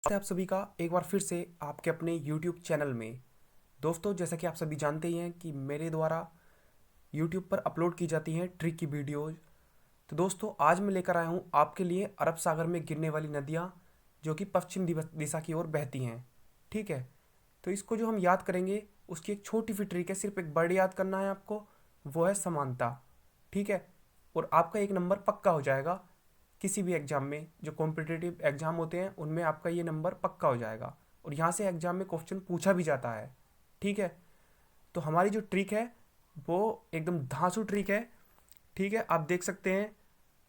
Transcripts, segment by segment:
आप सभी का एक बार फिर से आपके अपने YouTube चैनल में। दोस्तों, जैसा कि आप सभी जानते ही हैं कि मेरे द्वारा YouTube पर अपलोड की जाती हैं ट्रिक की वीडियोज़। तो दोस्तों, आज मैं लेकर आया हूँ आपके लिए अरब सागर में गिरने वाली नदियाँ जो कि पश्चिम दिशा की ओर बहती हैं। ठीक है, तो इसको जो हम याद करेंगे उसकी एक छोटी सी ट्रिक है, सिर्फ एक वर्ड याद करना है आपको, वो है समानता। ठीक है, और आपका एक नंबर पक्का हो जाएगा। किसी भी एग्ज़ाम में, जो कॉम्पिटिटिव एग्ज़ाम होते हैं उनमें आपका ये नंबर पक्का हो जाएगा, और यहाँ से एग्ज़ाम में क्वेश्चन पूछा भी जाता है। ठीक है, तो हमारी जो ट्रिक है वो एकदम धांसू ट्रिक है। ठीक है, आप देख सकते हैं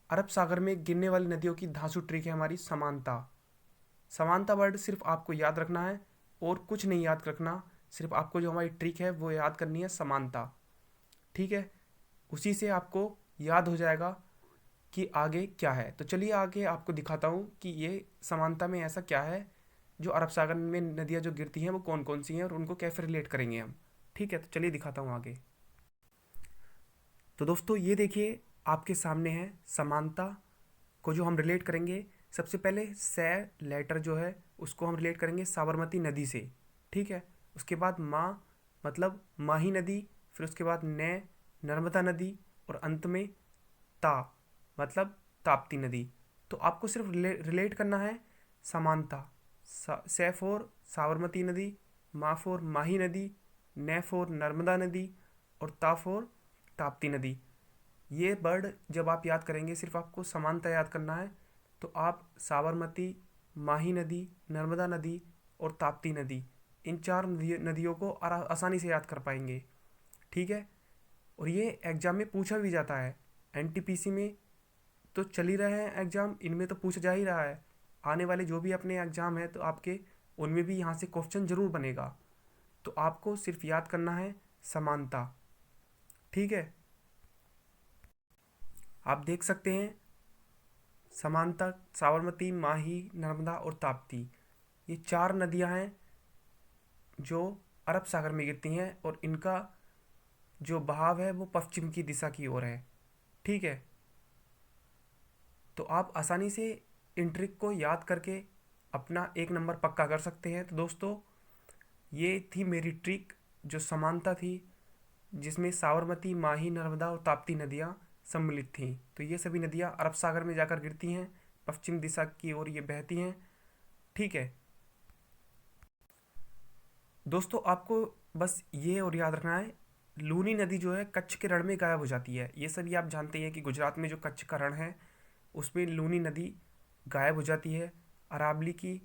अरब सागर में गिरने वाली नदियों की धांसू ट्रिक है हमारी समानता। समानता वर्ड सिर्फ आपको याद रखना है और कुछ नहीं याद रखना, सिर्फ आपको जो हमारी ट्रिक है वो याद करनी है, समानता। ठीक है, उसी से आपको याद हो जाएगा कि आगे क्या है। तो चलिए आगे आपको दिखाता हूँ कि ये समानता में ऐसा क्या है, जो अरब सागर में नदियाँ जो गिरती हैं वो कौन कौन सी हैं और उनको कैसे रिलेट करेंगे हम। ठीक है, तो चलिए दिखाता हूँ आगे। तो दोस्तों, ये देखिए आपके सामने है समानता को जो हम रिलेट करेंगे। सबसे पहले से लेटर जो है उसको हम रिलेट करेंगे साबरमती नदी से। ठीक है, उसके बाद माँ मतलब माही नदी, फिर उसके बाद ने नर्मदा नदी, और अंत में ता मतलब ताप्ती नदी। तो आपको सिर्फ रिलेट करना है समानता। से फॉर साबरमती नदी, मा फॉर माही नदी, ने फॉर नर्मदा नदी, और ता फॉर ताप्ती नदी। ये वर्ड जब आप याद करेंगे, सिर्फ आपको समानता याद करना है, तो आप साबरमती, माही नदी, नर्मदा नदी और ताप्ती नदी, इन चार नदियों को आसानी से याद कर पाएंगे। ठीक है, और ये एग्ज़ाम में पूछा भी जाता है। एनटीपीसी में तो चल ही रहे हैं एग्ज़ाम, इनमें तो पूछा जा ही रहा है। आने वाले जो भी अपने एग्ज़ाम है तो आपके उनमें भी यहाँ से क्वेश्चन ज़रूर बनेगा। तो आपको सिर्फ याद करना है समानता। ठीक है, आप देख सकते हैं समानता, साबरमती, माही, नर्मदा और ताप्ती, ये चार नदियाँ हैं जो अरब सागर में गिरती हैं, और इनका जो बहाव है वो पश्चिम की दिशा की ओर है। ठीक है, तो आप आसानी से इन ट्रिक को याद करके अपना एक नंबर पक्का कर सकते हैं। तो दोस्तों, ये थी मेरी ट्रिक जो समानता थी, जिसमें साबरमती, माही, नर्मदा और ताप्ती नदियाँ सम्मिलित थीं। तो ये सभी नदियाँ अरब सागर में जाकर गिरती हैं, पश्चिम दिशा की ओर ये बहती हैं। ठीक है दोस्तों, आपको बस ये और याद रखना है, लूनी नदी जो है कच्छ के रण में गायब हो जाती है। ये सभी आप जानते हैं कि गुजरात में जो कच्छ का रण है उसमें लूनी नदी गायब हो जाती है। अरावली की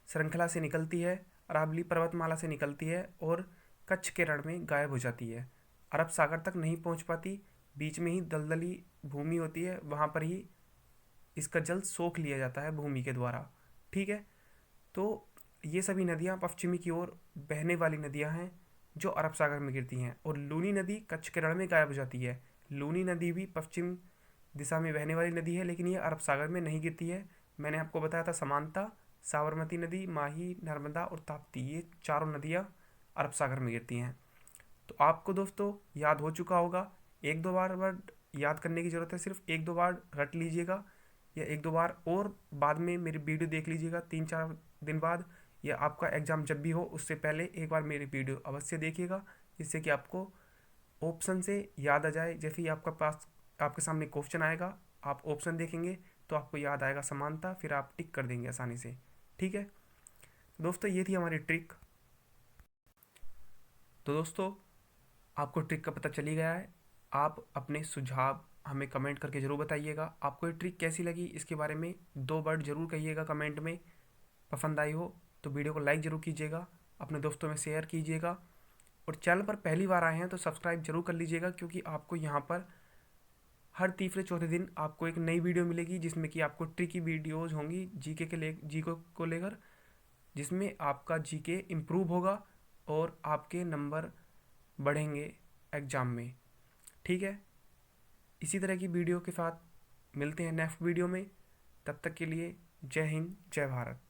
श्रृंखला से निकलती है, अरावली पर्वतमाला से निकलती है और कच्छ के रण में गायब हो जाती है। अरब सागर तक नहीं पहुंच पाती, बीच में ही दलदली भूमि होती है, वहाँ पर ही इसका जल सोख लिया जाता है भूमि के द्वारा। ठीक है, तो ये सभी नदियाँ पश्चिमी की ओर बहने वाली नदियाँ हैं जो अरब सागर में गिरती हैं, और लूनी नदी कच्छ के रण में गायब हो जाती है। लूनी नदी भी पश्चिम दिशा में बहने वाली नदी है, लेकिन ये अरब सागर में नहीं गिरती है। मैंने आपको बताया था समानता, साबरमती नदी, माही, नर्मदा और ताप्ती, ये चारों नदियाँ अरब सागर में गिरती हैं। तो आपको दोस्तों याद हो चुका होगा। एक दो बार वर्ड याद करने की ज़रूरत है, सिर्फ एक दो बार रट लीजिएगा, या एक दो बार और बाद में मेरी वीडियो देख लीजिएगा 3-4 दिन बाद, या आपका एग्ज़ाम जब भी हो उससे पहले एक बार मेरी वीडियो अवश्य देखिएगा, जिससे कि आपको ऑप्शन से याद आ जाए। जैसे ही आपका पास आपके सामने क्वेश्चन आएगा, आप ऑप्शन देखेंगे तो आपको याद आएगा समानता, फिर आप टिक कर देंगे आसानी से। ठीक है दोस्तों, ये थी हमारी ट्रिक। तो दोस्तों, आपको ट्रिक का पता चली गया है। आप अपने सुझाव हमें कमेंट करके ज़रूर बताइएगा, आपको ये ट्रिक कैसी लगी, इसके बारे में 2 वर्ड ज़रूर कहिएगा कमेंट में। पसंद आई हो तो वीडियो को लाइक ज़रूर कीजिएगा, अपने दोस्तों में शेयर कीजिएगा, और चैनल पर पहली बार आए हैं तो सब्सक्राइब जरूर कर लीजिएगा, क्योंकि आपको यहाँ पर हर तीसरे चौथे दिन आपको एक नई वीडियो मिलेगी, जिसमें कि आपको ट्रिकी वीडियोज़ होंगी जीके के ले जीके को लेकर, जिसमें आपका जीके इम्प्रूव होगा और आपके नंबर बढ़ेंगे एग्ज़ाम में। ठीक है, इसी तरह की वीडियो के साथ मिलते हैं नेक्स्ट वीडियो में। तब तक के लिए जय हिंद, जय भारत।